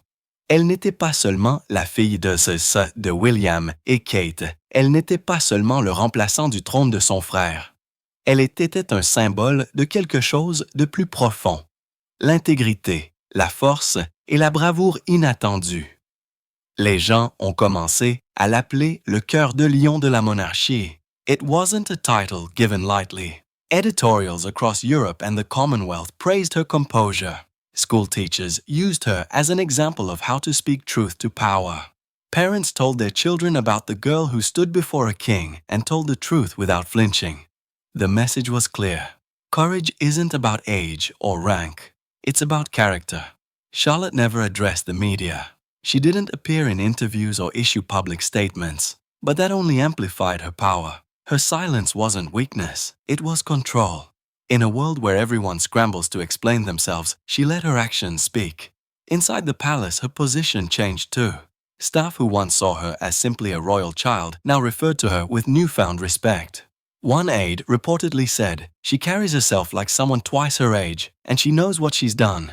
Elle n'était pas seulement la fille de William et Kate, elle n'était pas seulement le remplaçant du trône de son frère. Elle était un symbole de quelque chose de plus profond: l'intégrité, la force et la bravoure inattendue. Les gens ont commencé à l'appeler le cœur de lion de la monarchie. It wasn't a title given lightly. Editorials across Europe and the Commonwealth praised her composure. School teachers used her as an example of how to speak truth to power. Parents told their children about the girl who stood before a king and told the truth without flinching. The message was clear. Courage isn't about age or rank. It's about character. Charlotte never addressed the media. She didn't appear in interviews or issue public statements, but that only amplified her power. Her silence wasn't weakness, it was control. In a world where everyone scrambles to explain themselves, she let her actions speak. Inside the palace, her position changed too. Staff who once saw her as simply a royal child now referred to her with newfound respect. One aide reportedly said, "She carries herself like someone twice her age, and she knows what she's done."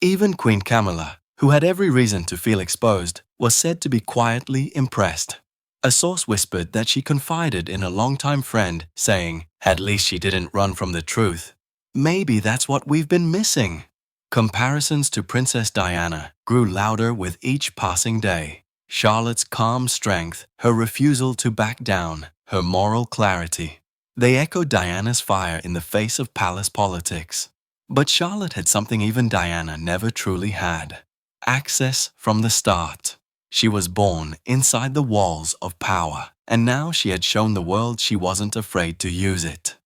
Even Queen Camilla, who had every reason to feel exposed, was said to be quietly impressed. A source whispered that she confided in a longtime friend, saying, "At least she didn't run from the truth." Maybe that's what we've been missing. Comparisons to Princess Diana grew louder with each passing day. Charlotte's calm strength, her refusal to back down, her moral clarity. They echoed Diana's fire in the face of palace politics. But Charlotte had something even Diana never truly had: access from the start. She was born inside the walls of power, and now she had shown the world she wasn't afraid to use it.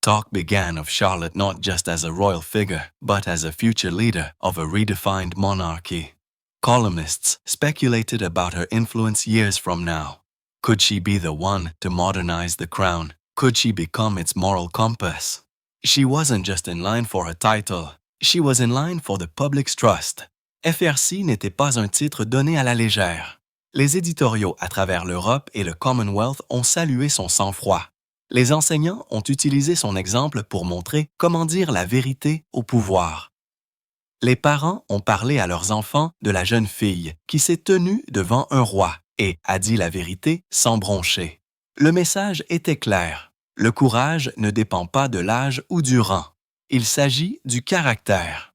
Talk began of Charlotte not just as a royal figure, but as a future leader of a redefined monarchy. Columnists speculated about her influence years from now. Could she be the one to modernize the crown? Could she become its moral compass? She wasn't just in line for a title, she was in line for the public's trust. FRC n'était pas un titre donné à la légère. Les éditoriaux à travers l'Europe et le Commonwealth ont salué son sang-froid. Les enseignants ont utilisé son exemple pour montrer comment dire la vérité au pouvoir. Les parents ont parlé à leurs enfants de la jeune fille qui s'est tenue devant un roi et a dit la vérité sans broncher. Le message était clair. Le courage ne dépend pas de l'âge ou du rang. Il s'agit du caractère.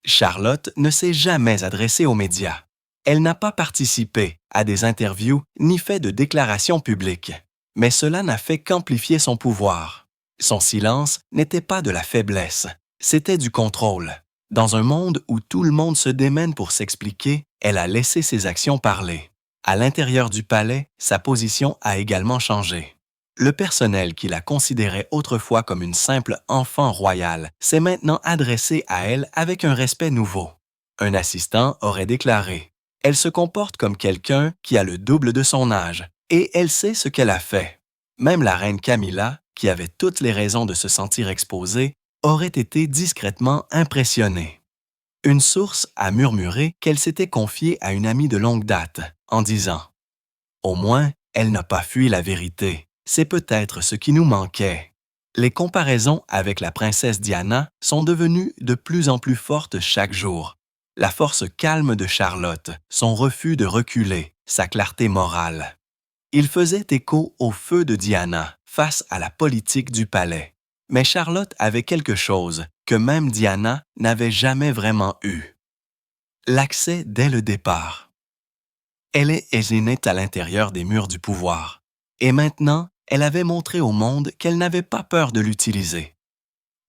Charlotte ne s'est jamais adressée aux médias. Elle n'a pas participé à des interviews ni fait de déclarations publiques. Mais cela n'a fait qu'amplifier son pouvoir. Son silence n'était pas de la faiblesse, c'était du contrôle. Dans un monde où tout le monde se démène pour s'expliquer, elle a laissé ses actions parler. À l'intérieur du palais, sa position a également changé. Le personnel qui la considérait autrefois comme une simple enfant royale s'est maintenant adressé à elle avec un respect nouveau. Un assistant aurait déclaré « Elle se comporte comme quelqu'un qui a le double de son âge et elle sait ce qu'elle a fait. » Même la reine Camilla, qui avait toutes les raisons de se sentir exposée, aurait été discrètement impressionnée. Une source a murmuré qu'elle s'était confiée à une amie de longue date, en disant « Au moins, elle n'a pas fui la vérité. C'est peut-être ce qui nous manquait. » Les comparaisons avec la princesse Diana sont devenues de plus en plus fortes chaque jour. La force calme de Charlotte, son refus de reculer, sa clarté morale. Il faisait écho au feu de Diana face à la politique du palais. Mais Charlotte avait quelque chose que même Diana n'avait jamais vraiment eu. L'accès dès le départ. Elle est née à l'intérieur des murs du pouvoir. Et maintenant, elle avait montré au monde qu'elle n'avait pas peur de l'utiliser.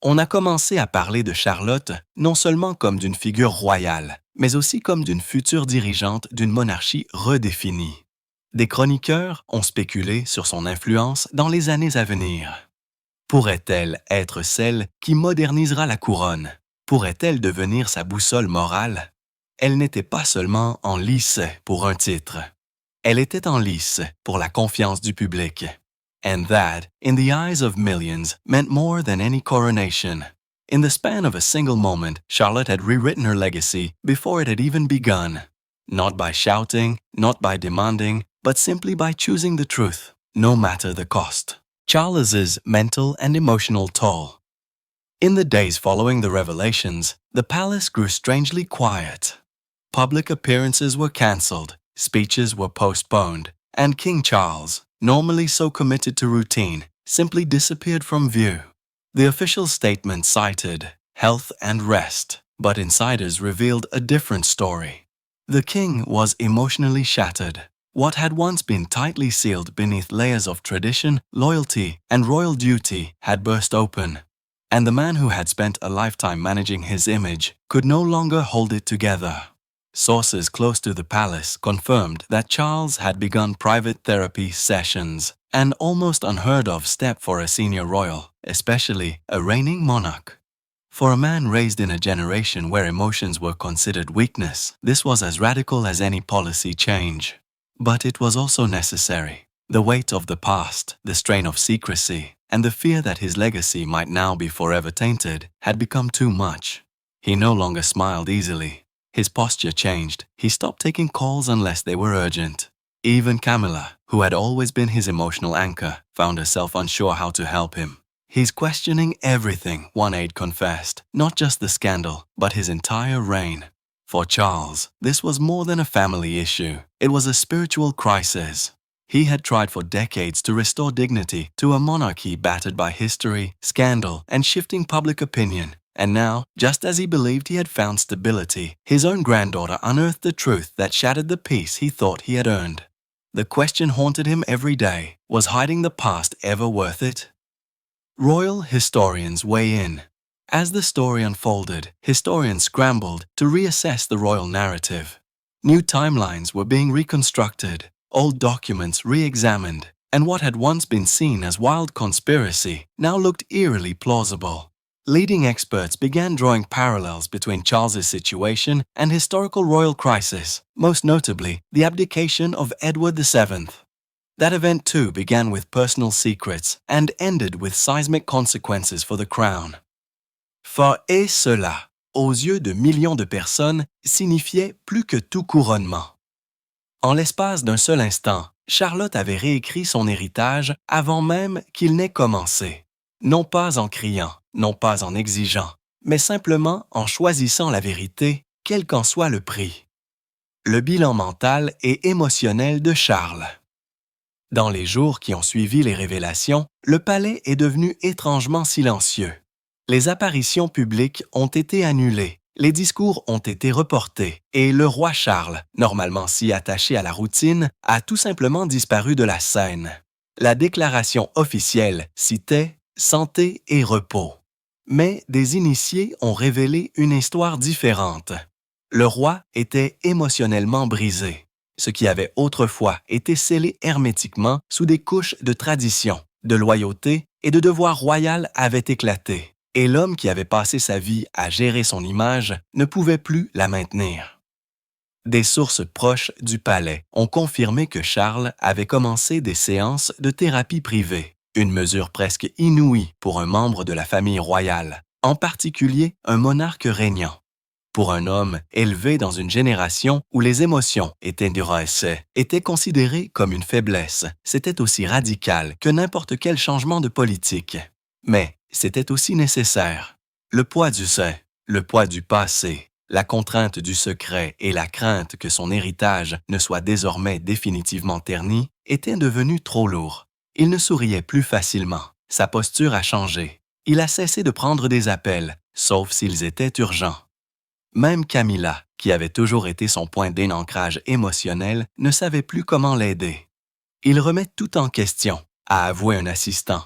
On a commencé à parler de Charlotte non seulement comme d'une figure royale, mais aussi comme d'une future dirigeante d'une monarchie redéfinie. Des chroniqueurs ont spéculé sur son influence dans les années à venir. Pourrait-elle être celle qui modernisera la couronne? Pourrait-elle devenir sa boussole morale? Elle n'était pas seulement en lice pour un titre. Elle était en lice pour la confiance du public. And that, in the eyes of millions, meant more than any coronation. In the span of a single moment, Charlotte had rewritten her legacy before it had even begun. Not by shouting, not by demanding, but simply by choosing the truth, no matter the cost. Charles's mental and emotional toll. In the days following the revelations, the palace grew strangely quiet. Public appearances were cancelled, speeches were postponed, and King Charles, normally so committed to routine, simply disappeared from view. The official statement cited health and rest, but insiders revealed a different story. The king was emotionally shattered. What had once been tightly sealed beneath layers of tradition, loyalty, and royal duty had burst open. And the man who had spent a lifetime managing his image could no longer hold it together. Sources close to the palace confirmed that Charles had begun private therapy sessions, an almost unheard of step for a senior royal, especially a reigning monarch. For a man raised in a generation where emotions were considered weakness, this was as radical as any policy change. But it was also necessary. The weight of the past, the strain of secrecy, and the fear that his legacy might now be forever tainted had become too much. He no longer smiled easily. His posture changed. He stopped taking calls unless they were urgent. Even Camilla, who had always been his emotional anchor, found herself unsure how to help him. He's questioning everything, one aide confessed, not just the scandal, but his entire reign. For Charles, this was more than a family issue. It was a spiritual crisis. He had tried for decades to restore dignity to a monarchy battered by history, scandal, and shifting public opinion. And now, just as he believed he had found stability, his own granddaughter unearthed the truth that shattered the peace he thought he had earned. The question haunted him every day. Was hiding the past ever worth it? Royal historians weigh in. As the story unfolded, historians scrambled to reassess the royal narrative. New timelines were being reconstructed, old documents re-examined, and what had once been seen as wild conspiracy now looked eerily plausible. Leading experts began drawing parallels between Charles's situation and historical royal crisis, most notably the abdication of Edward VII. That event too began with personal secrets and ended with seismic consequences for the crown. For et cela, aux yeux de millions de personnes, signifiait plus que tout couronnement. En l'espace d'un seul instant, Charlotte avait réécrit son héritage avant même qu'il n'ait commencé. Non pas en criant, non pas en exigeant, mais simplement en choisissant la vérité, quel qu'en soit le prix. Le bilan mental et émotionnel de Charles. Dans les jours qui ont suivi les révélations, le palais est devenu étrangement silencieux. Les apparitions publiques ont été annulées, les discours ont été reportés et le roi Charles, normalement si attaché à la routine, a tout simplement disparu de la scène. La déclaration officielle citait « santé et repos ». Mais des initiés ont révélé une histoire différente. Le roi était émotionnellement brisé, ce qui avait autrefois été scellé hermétiquement sous des couches de tradition, de loyauté et de devoir royal avait éclaté, et l'homme qui avait passé sa vie à gérer son image ne pouvait plus la maintenir. Des sources proches du palais ont confirmé que Charles avait commencé des séances de thérapie privée, une mesure presque inouïe pour un membre de la famille royale, en particulier un monarque régnant. Pour un homme élevé dans une génération où les émotions étaient considérées comme une faiblesse, c'était aussi radical que n'importe quel changement de politique. Mais c'était aussi nécessaire. Le poids du fait, le poids du passé, la contrainte du secret et la crainte que son héritage ne soit désormais définitivement terni étaient devenus trop lourds. Il ne souriait plus facilement. Sa posture a changé. Il a cessé de prendre des appels, sauf s'ils étaient urgents. Même Camilla, qui avait toujours été son point d'ancrage émotionnel, ne savait plus comment l'aider. Il remet tout en question, a avoué un assistant.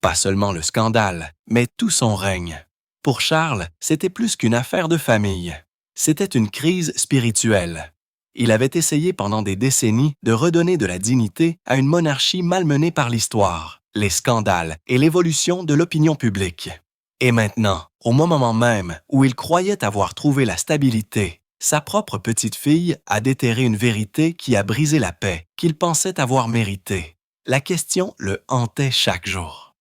Pas seulement le scandale, mais tout son règne. Pour Charles, c'était plus qu'une affaire de famille. C'était une crise spirituelle. Il avait essayé pendant des décennies de redonner de la dignité à une monarchie malmenée par l'histoire, les scandales et l'évolution de l'opinion publique. Et maintenant, au moment même où il croyait avoir trouvé la stabilité, sa propre petite-fille a déterré une vérité qui a brisé la paix qu'il pensait avoir méritée. La question le hantait chaque jour.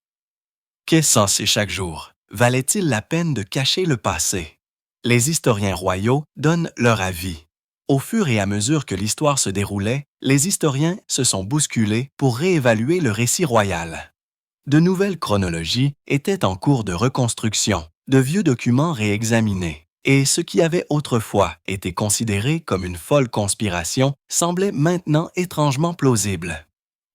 Qu'est-ce censé chaque jour? Valait-il la peine de cacher le passé? Les historiens royaux donnent leur avis. Au fur et à mesure que l'histoire se déroulait, les historiens se sont bousculés pour réévaluer le récit royal. De nouvelles chronologies étaient en cours de reconstruction, de vieux documents réexaminés, et ce qui avait autrefois été considéré comme une folle conspiration semblait maintenant étrangement plausible.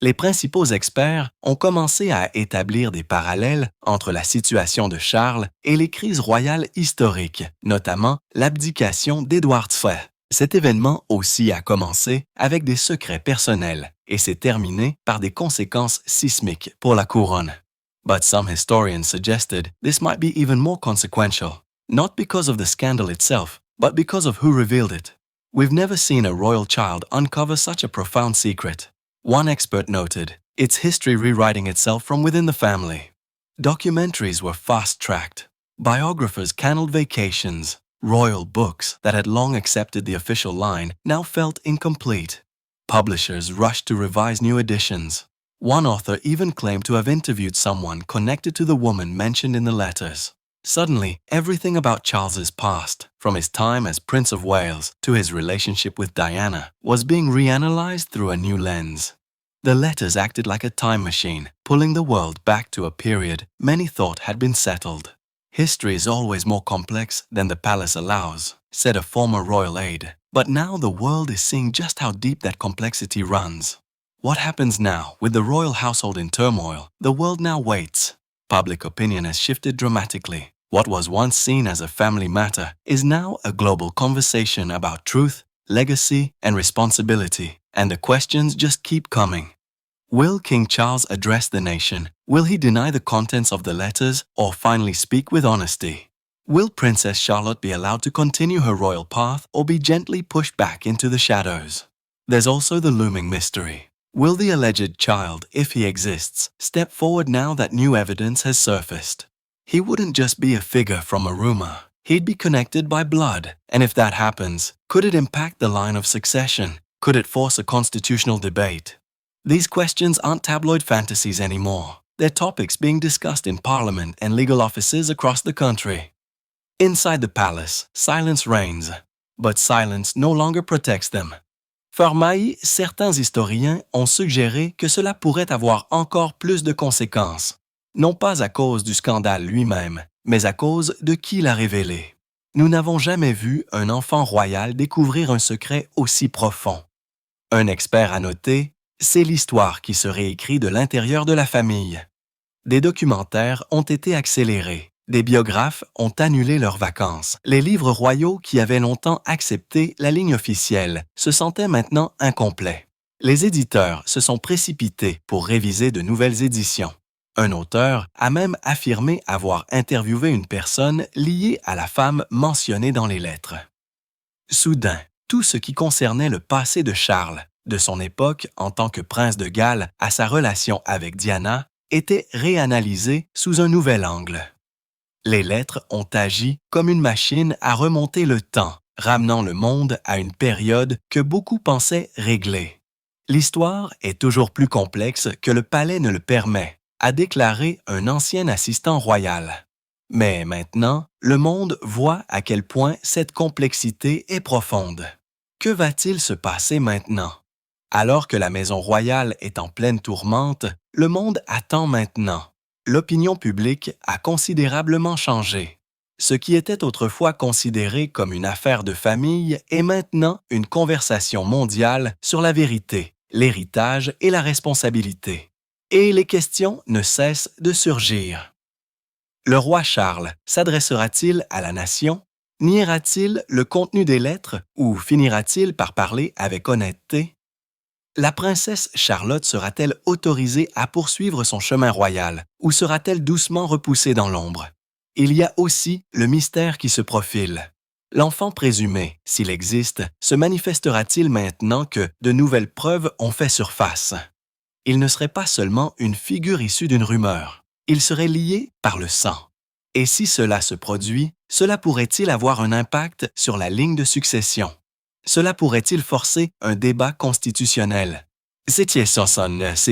Les principaux experts ont commencé à établir des parallèles entre la situation de Charles et les crises royales historiques, notamment l'abdication d'Édouard II. Cet événement aussi a commencé avec des secrets personnels et s'est terminé par des conséquences sismiques pour la couronne. But some historians suggested this might be even more consequential, not because of the scandal itself, but because of who revealed it. We've never seen a royal child uncover such a profound secret. One expert noted, it's history rewriting itself from within the family. Documentaries were fast-tracked. Biographers canceled vacations. Royal books that had long accepted the official line now felt incomplete. Publishers rushed to revise new editions. One author even claimed to have interviewed someone connected to the woman mentioned in the letters. Suddenly, everything about Charles's past, from his time as Prince of Wales to his relationship with Diana, was being reanalyzed through a new lens. The letters acted like a time machine, pulling the world back to a period many thought had been settled. History is always more complex than the palace allows, said a former royal aide. But now the world is seeing just how deep that complexity runs. What happens now with the royal household in turmoil? The world now waits. Public opinion has shifted dramatically. What was once seen as a family matter is now a global conversation about truth, legacy, and responsibility. And the questions just keep coming. Will King Charles address the nation? Will he deny the contents of the letters or finally speak with honesty? Will Princess Charlotte be allowed to continue her royal path or be gently pushed back into the shadows? There's also the looming mystery. Will the alleged child, if he exists, step forward now that new evidence has surfaced? He wouldn't just be a figure from a rumor. He'd be connected by blood. And if that happens, could it impact the line of succession? Could it force a constitutional debate? These questions aren't tabloid fantasies anymore. They're topics being discussed in Parliament and legal offices across the country. Inside the palace, silence reigns. But silence no longer protects them. Fermailles, certains historiens ont suggéré que cela pourrait avoir encore plus de conséquences. Non pas à cause du scandale lui-même, mais à cause de qui l'a révélé. Nous n'avons jamais vu un enfant royal découvrir un secret aussi profond. Un expert a noté, c'est l'histoire qui se réécrit de l'intérieur de la famille. Des documentaires ont été accélérés. Des biographes ont annulé leurs vacances. Les livres royaux qui avaient longtemps accepté la ligne officielle se sentaient maintenant incomplets. Les éditeurs se sont précipités pour réviser de nouvelles éditions. Un auteur a même affirmé avoir interviewé une personne liée à la femme mentionnée dans les lettres. Soudain, tout ce qui concernait le passé de Charles, de son époque en tant que prince de Galles à sa relation avec Diana, était réanalysé sous un nouvel angle. Les lettres ont agi comme une machine à remonter le temps, ramenant le monde à une période que beaucoup pensaient réglée. L'histoire est toujours plus complexe que le palais ne le permet, a déclaré un ancien assistant royal. Mais maintenant, le monde voit à quel point cette complexité est profonde. Que va-t-il se passer maintenant? Alors que la maison royale est en pleine tourmente, le monde attend maintenant. L'opinion publique a considérablement changé. Ce qui était autrefois considéré comme une affaire de famille est maintenant une conversation mondiale sur la vérité, l'héritage et la responsabilité. Et les questions ne cessent de surgir. Le roi Charles s'adressera-t-il à la nation? Niera-t-il le contenu des lettres ou finira-t-il par parler avec honnêteté? La princesse Charlotte sera-t-elle autorisée à poursuivre son chemin royal ou sera-t-elle doucement repoussée dans l'ombre? Il y a aussi le mystère qui se profile. L'enfant présumé, s'il existe, se manifestera-t-il maintenant que de nouvelles preuves ont fait surface? Il ne serait pas seulement une figure issue d'une rumeur, il serait lié par le sang. Et si cela se produit, cela pourrait-il avoir un impact sur la ligne de succession? Cela pourrait-il forcer un débat constitutionnel? Ces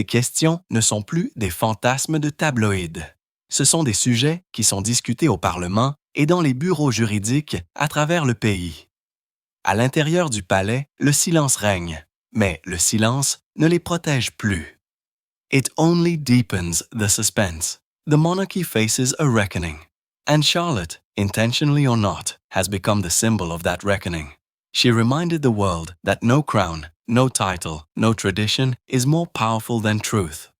questions ne sont plus des fantasmes de tabloïds. Ce sont des sujets qui sont discutés au Parlement et dans les bureaux juridiques à travers le pays. À l'intérieur du palais, le silence règne, mais le silence ne les protège plus. It only deepens the suspense. The monarchy faces a reckoning. And Charlotte, intentionally or not, has become the symbol of that reckoning. She reminded the world that no crown, no title, no tradition is more powerful than truth.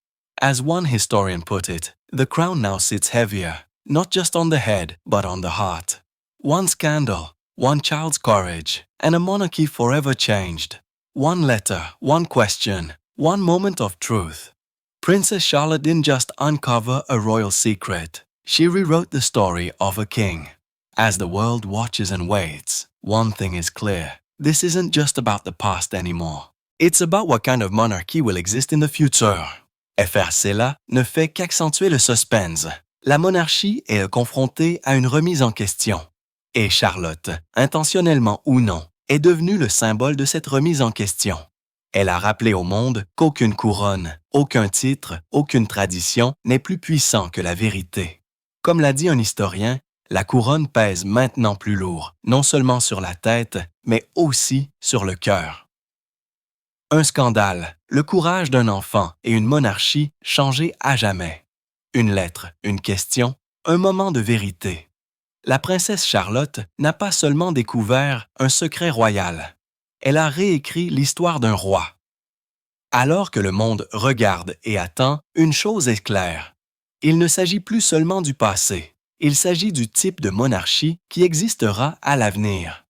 As one historian put it, the crown now sits heavier, not just on the head, but on the heart. One scandal, one child's courage, and a monarchy forever changed. One letter, one question, one moment of truth. Princess Charlotte didn't just uncover a royal secret. She rewrote the story of a king. As the world watches and waits, one thing is clear. This isn't just about the past anymore. It's about what kind of monarchy will exist in the future. Et faire cela ne fait qu'accentuer le suspense. La monarchie est confrontée à une remise en question. Et Charlotte, intentionnellement ou non, est devenue le symbole de cette remise en question. Elle a rappelé au monde qu'aucune couronne, aucun titre, aucune tradition n'est plus puissant que la vérité. Comme l'a dit un historien, la couronne pèse maintenant plus lourd, non seulement sur la tête, mais aussi sur le cœur. Un scandale, le courage d'un enfant et une monarchie changés à jamais. Une lettre, une question, un moment de vérité. La princesse Charlotte n'a pas seulement découvert un secret royal, elle a réécrit l'histoire d'un roi. Alors que le monde regarde et attend, une chose est claire. Il ne s'agit plus seulement du passé. Il s'agit du type de monarchie qui existera à l'avenir.